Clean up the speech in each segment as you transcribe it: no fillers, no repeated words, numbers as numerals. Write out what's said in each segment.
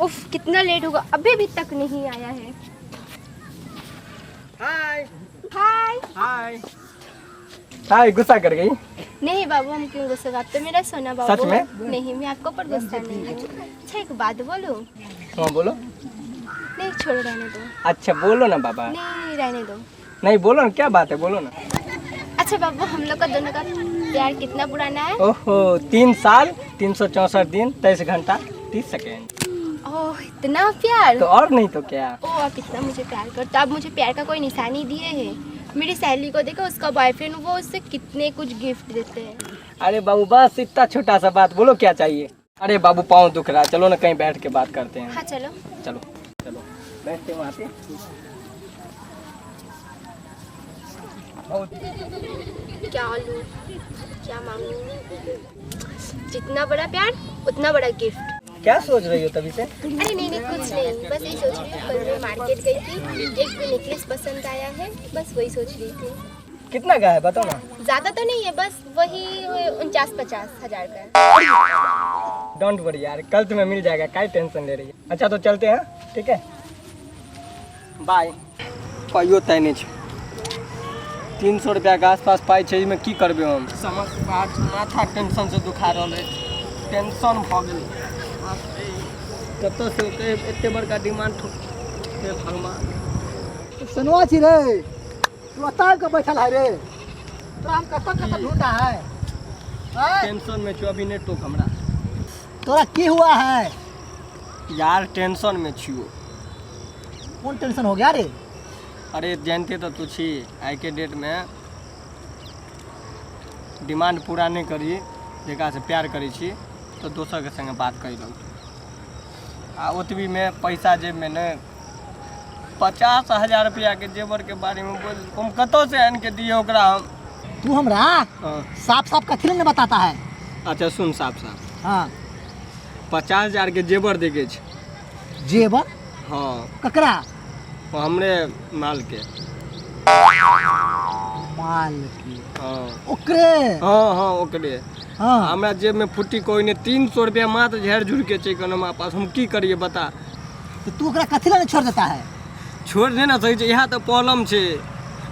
उफ, कितना लेट होगा, अभी तक नहीं आया है। हाय हाय। हाय हाय, गुस्सा कर गई? नहीं बाबू, हम क्यों गुस्सा, आप तो मेरा सोना बाबू। सच में? नहीं, मैं आपको पर गुस्सा नहीं हूँ। अच्छा एक बात बोलूं? हाँ बोलो। नहीं छोड़ो, रहने दो। अच्छा बोलो ना बाबा। नहीं रहने दो। नहीं बोलो ना, क्या बात है, बोलो ना। अच्छा बाबू, हम लोग का दोनों का प्यार कितना पुराना है? ओहो, 3 साल 364 दिन 23 घंटा 30 सेकेंड। ओह, इतना प्यार। तो और नहीं तो क्या। ओह, आप इतना मुझे प्यार करते, आप मुझे प्यार का कोई निशानी दिए है? मेरी सहेली को देखो, उसका बॉयफ्रेंड, वो उससे कितने कुछ गिफ्ट देते हैं। अरे बाबू बस इतना छोटा सा बात, बोलो क्या चाहिए। अरे बाबू पाँव दुख रहा है, चलो ना कहीं बैठ के बात करते हैं। हाँ चलो। चलो चलो बैठते हैं वहाँ पे। क्या लूं, क्या मांगूं? जितना बड़ा प्यार उतना बड़ा गिफ्ट। क्या सोच रही हो तभी से? अरे नहीं नहीं, कुछ नहीं, बस यही सोच रही हूँ। कल मैं मार्केट गई थी, एक नेकलेस पसंद आया है, बस वही सोच रही थी। कितना का है बताओ ना। ज्यादा तो नहीं है, बस वही 49-50 हजार का है। डोंट वरी यार, कल तुम्हें मिल जाएगा, क्या टेंशन ले रही है। अच्छा तो चलते हैं, ठीक है, बाय। पाइयो तय नहीं छै, 300 रुपया के आसपास पाई छै, में की करबे हम। समझ बात, माथा टेंशन से दुखा रहा है, टेंशन भ गेल। कत से एते बड़का डिमांड हे भगवान। सुनवा छी रे, तू अतार के बैठल है रे, तो हम कत ढूंढा है। टेंशन में छो, अभी नहीं टोक हमरा। तोरा की हुआ है यार टेंशन में छियो। कौन टेंशन हो गया रे? अरे जानते तो तू छी, आई के डेट में डिमांड पूरा नहीं करी, जेकरा से प्यार करी छी तो दोसर के संगे बात करी लो। आ ओतबी में पैसा जेब में नहीं, 50,000 रुपया के जेवर के बारे में बोल, हम कतौ से आन के दिए ओकरा हम। तू हमरा हाँ। साफ साफ कथी में बताता है? अच्छा सुन साफ साफ, हाँ 50,000 के जेवर देके छै। जेवर? हाँ ककरा? वो हमरे माल के। माल की? हाँ ओकरे? हाँ हाँ ओकरे। हाँ हमरा जेब में फुटी कोई ने 300 रुपया मात्र झड़ झुड़ के चाहिए हमारे पास, हम की करिए बता। तो तू ओकरा कथी में छोड़ देता है? छोड़ देना सही है, यहाँ तो प्रॉब्लम है,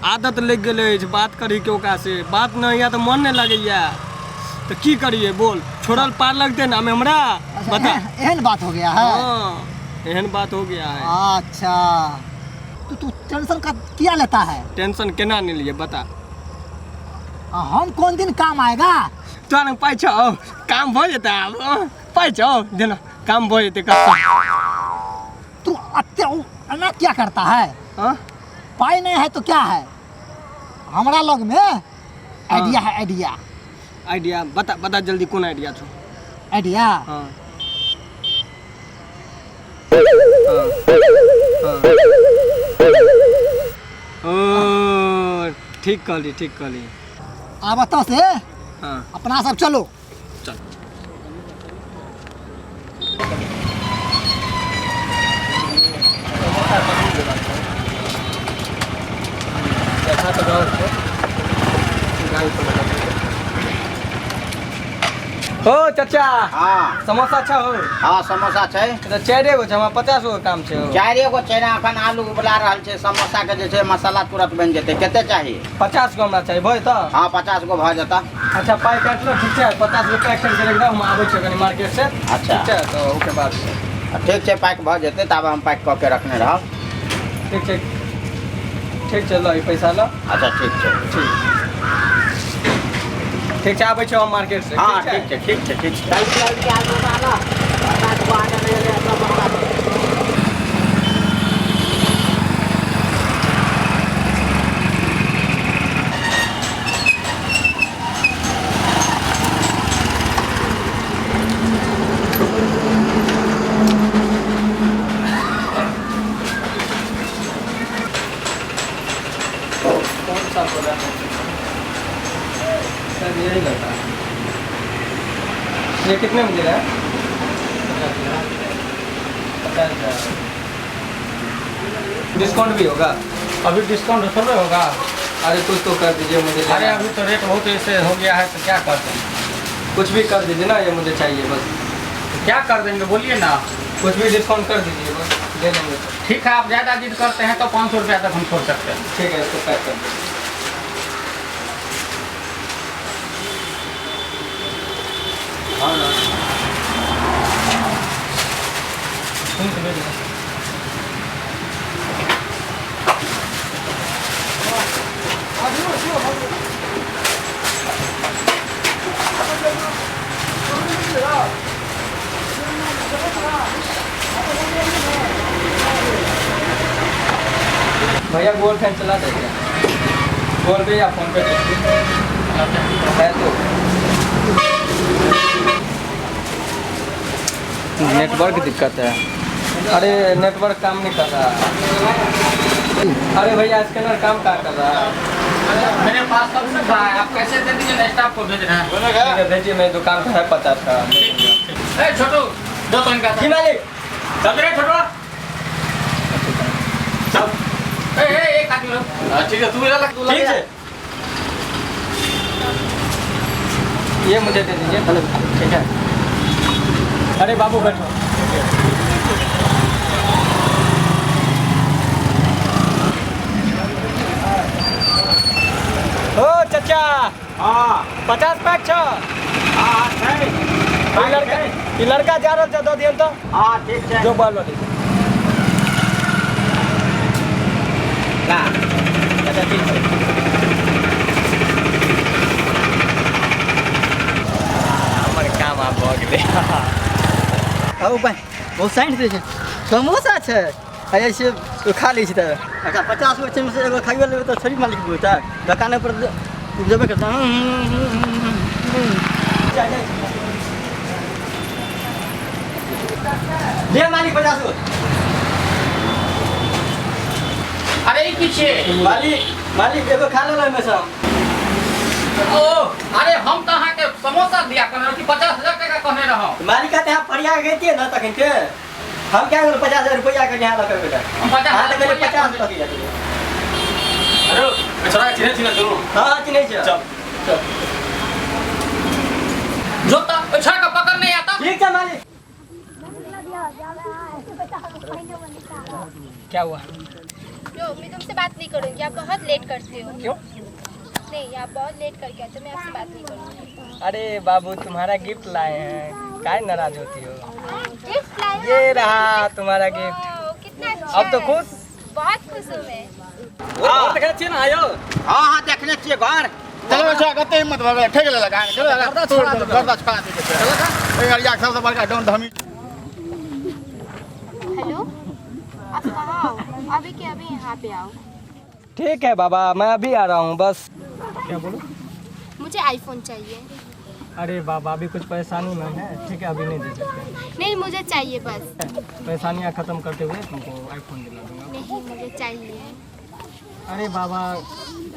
आदत लग गए बात करी के ओकरा से, बात नहीं या तो मन नहीं लगैया, तो की करिए बोल। छोड़ल पार लगते ना हमें हमरा, बता। एहन बात हो गया है? हाँ एहन बात हो गया है। अच्छा तो तू टेंशन का क्या लेता है? टेंशन केना नहीं लिए बता। हम कौन दिन काम आएगा? तोरा पाई छो, काम हो जेता, पाई छो देना, काम हो जेते कब। तू अत्या क्या करता है? हाँ पाई नहीं है तो क्या है, हमारा लोग में आइडिया है। आइडिया? आइडिया बता, बता जल्दी कौन आइडिया छो। आइडिया? हाँ ठीक कहली, ठीक कहली। आ बताओ से हाँ अपना सब चलो। चल। हो चाचा, हाँ समोसा अच्छा हो? हाँ समोसा छै, तो 4 गो छै, हमरा 50 गो काम छै। 4 गो छै ना, अखन आलू उबला रहल छै, समोसा के जे छै मसाला तुरंत बनि जेतै। कते चाहिए? 50 गो हमरा चाहिए, भऽ जेतौ? हाँ 50 गो भऽ जेतै। अच्छा पाई काट लो, ठीक है, 50 गो पैक करके रख दो, हम आबै छियै कनी मार्केट से। अच्छा। ठीक है, तो ओके बाद ठीक छै, पैक भऽ जेतै, तब हम पैक कऽ के रखने रहब। ठीक छै, ठीक छै, लो ई पैसा लो। अच्छा ठीक छै। ठीक छै, आबै छियै हम मार्केट से। हाँ ठीक छै, ठीक छै, ठीक छै। कौन सा बोला? सर यही लगा। ये कितने में दे रहा है? 50,000। डिस्काउंट भी होगा? अभी डिस्काउंट थोड़े होगा। अरे कुछ तो कर दीजिए मुझे। अरे अभी तो रेट बहुत ऐसे हो गया है, तो क्या कर दें? कुछ भी कर दीजिए ना, ये मुझे चाहिए बस। तो क्या कर देंगे बोलिए ना। कुछ भी डिस्काउंट कर दीजिए, बस ले लेंगे तो। ठीक है, आप ज़्यादा जिद करते हैं तो 500 रुपया तक हम छोड़ सकते हैं। ठीक है, इसको पैक कर दीजिए। भैया गोल फैन चला देंगे, गोल पे या फोन पे है तो। नेटवर्क दिक्कत है। अरे नेटवर्क काम नहीं कर रहा। अरे भैया स्कैनर काम कहाँ कर रहा है? मेरे पास सब सुविधा है, आप कैसे दे दीजिए ना, स्टाफ को भेज रहे हैं। ठीक है, भेजिए, मेरी दुकान पे है 50 का। छोटू 2 तो इनका जी मालिक। सब रे छोटू सब। एक आदमी लोग। ठीक है, तू मेरा लग। ठीक है, ये मुझे दे दीजिए। ठीक है। अरे बाबू बैठो। ओ चाचा, हाँ 50 पैक छ। हाँ छै। ई लड़का जा रहल छ, दो दियन तो। हाँ ठीक छै। जो बाल वाली ला अच्छा ठीक छै। हमर काम आब भऽ गेलै। आओ भाई बहुत साइंस दे छै, समोसा छै ऐसे खा लै छै। अच्छा 50 गो में से एगो खाइयो लेबै तो थोड़ी मालिक होता है। दुकान पर जबे करता ले मालिक 50 गो। अरे ये पीछे मालिक एगो खा लो में से। ओ अरे हम तो अहाँ के समोसा दिया कहने रहो कि 50,000 टका कहने रहो। मालिक कहते हैं फरिया गए थे ना तखन के हम क्या करें 50,000 रुपया के यहाँ लगा बेटा। हम 50,000 50 रुपया तक जाते। अरे छोरा चिन्ह जरूर। हां कि नहीं चल जो तो छोरा का पकड़ नहीं आता। ठीक है मालिक। क्या हुआ? लो, मैं तुमसे बात नहीं करूँगी, आप बहुत लेट करते हो। क्यों? नहीं, आप बहुत लेट करके आते हो, मैं आपसे बात नहीं करूँगी। अरे बाबू तुम्हारा गिफ्ट लाए हैं, काहे नाराज होती हो? गिफ्ट लाए हो? ये रहा तुम्हारा गिफ्ट। वाह, कितना अच्छा अब तो है। खुश? बहुत खुश हूँ मैं। देखने चाहिए ना आयो। हाँ देखने चाहिए घर। चलो बच्चा कते हिम्मत भगे ठेक ले लगा चलो गर्दा छोड़ा दे चलो का ए गाड़िया सबसे बड़का डॉन धमी। हेलो, आप कहाँ हो? अभी के अभी यहाँ पे आओ। ठीक है बाबा, मैं अभी आ रहा हूँ बस। क्या बोलो? मुझे आईफोन चाहिए। अरे बाबा अभी कुछ परेशानी में है, ठीक है अभी नहीं दे सकते। नहीं, मुझे चाहिए बस। परेशानियाँ खत्म करते हुए तुमको आईफोन दिला दूंगा। नहीं, मुझे चाहिए। अरे बाबा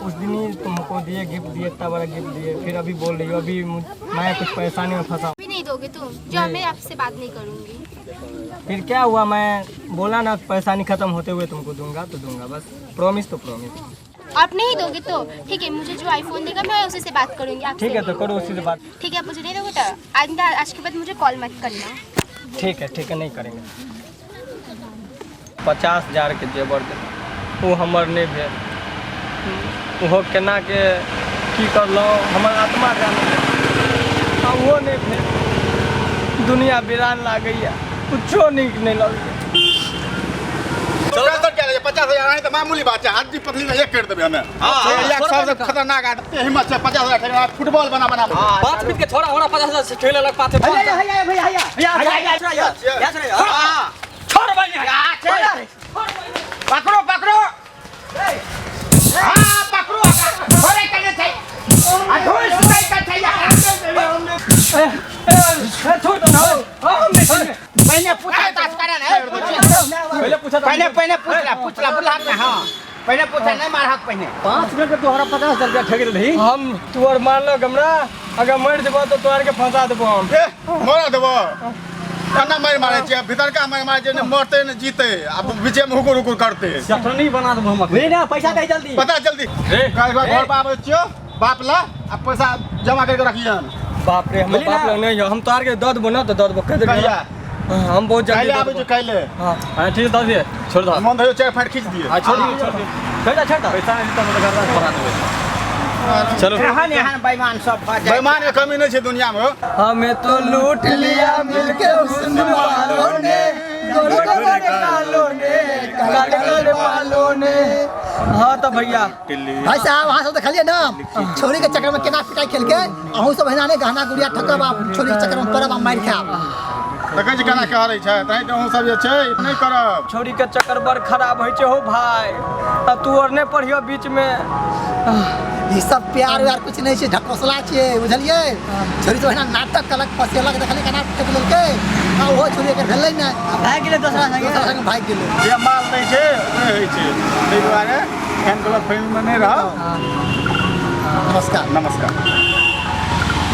उस दिन ही तुमको दिए गिफ्ट दिए, इतना बड़ा गिफ्ट दिए, फिर अभी बोल रही हो अभी मैं कुछ परेशानी में फंसा। अभी नहीं दोगे तुम? जो मैं आपसे बात नहीं करूँगी। फिर क्या हुआ, मैं बोला ना परेशानी खत्म होते हुए तुमको दूंगा तो दूंगा, बस प्रॉमिस तो प्रॉमिस। आप नहीं दोगे तो ठीक है, मुझे जो आईफोन देगा मैं उसी से बात करूँगी आपसे। ठीक है तो करो उसी से बात। ठीक है, आप मुझे नहीं दोगे तो आज के बाद मुझे कॉल मत करना। ठीक है नहीं करेंगे। 50,000 के जेवर दे वो हमर नहीं भेल, वो केना के की करलहुँ हमर आत्मा जाने, वो नहीं भेल। दुनिया वीरान लागैया, कुछो नीक नहीं लगैया। चलो तो क्या 50,000 है तो मामूली बात है, हड्डी पतली में एक कर देबे हमें। हां एक सबसे खतरनाक आदमी हिम्मत से 50,000 ठेका फुटबॉल बना 5 मिनट के छोरा होना 50,000 से ठेले लग पाते। हां छोड़ भाई पकड़ो पकड़ो। हाँ पकड़ो थोड़े करने चाहिए। अधूरी सुनाई का चाहिए। छोड़ दो ना। पहले पूछा था कारण है। पहले पूछला बुला के। हाँ पहले पूछा नहीं मार हक पहले 5 मिनट में तोहरा 50,000 रुपया ठेक रही। हम तुअर मान लो गमरा, अगर मर देबो तो तोहर के फंसा देबो हम। मोरा देबो कन्ना मारे छियै, भीतर का मारे जे मरते न जीते, अब बीचे में हुकुर करते। चटनी बना दो हम। नहीं ना पैसा दे जल्दी। पता जल्दी घर पर आबै छियो, बाप ला अब पैसा जमा करके रखियन। बाप रे, हम बाप लोग नहीं हो, हम तोहर के दऽ देबो ना तो दऽ देबो कह देबो। हम बहुत काल्हि जल्दी आबै छी काल्हि हाँ ठीक है दस दिए छोड़ दो मन भयो चाय फाइट खींच दिए छोड़ दो पैसा नहीं तो मतलब घर बढ़ा देंगे चलो एहन एहन बेईमान सब भऽ जाइ बेईमान के कमी नहीं है दुनिया में हमें तो लूट लिया मिलके हुस्न वालों ने गोरे कालों ने काले बालों ने। हाँ तो भैया भाई साहब वहाँ से देखलिए ना छोरी के चक्कर में केना पिटाई खेल के अहूँ सब हिना ने गहना गुड़िया ठकब आ छोरी के चक्कर में पड़ब आ मारि खायब। देखै छी केना कह रही छै तैं तो सब जे छै नहीं करब छोरी के चक्कर बड़ खराब होइ छै हो भाई अब तू और नहीं पढ़ियो बीच में ई सब प्यार व्यार कुछ नहीं छै ढकोसला छियै बुझलिए। छोरी तो हिना नाटक कलक फसेलक देखलिए केना ठक लेलकै आ ओहो छोरी के भेलै नै भाग गेलै दूसरा संग भाग गेलै। जे माल नहीं छै ओकरे होइ छै ताहि दुआरे फैन क्लब फिल्म में नहीं रह। नमस्कार। नमस्कार।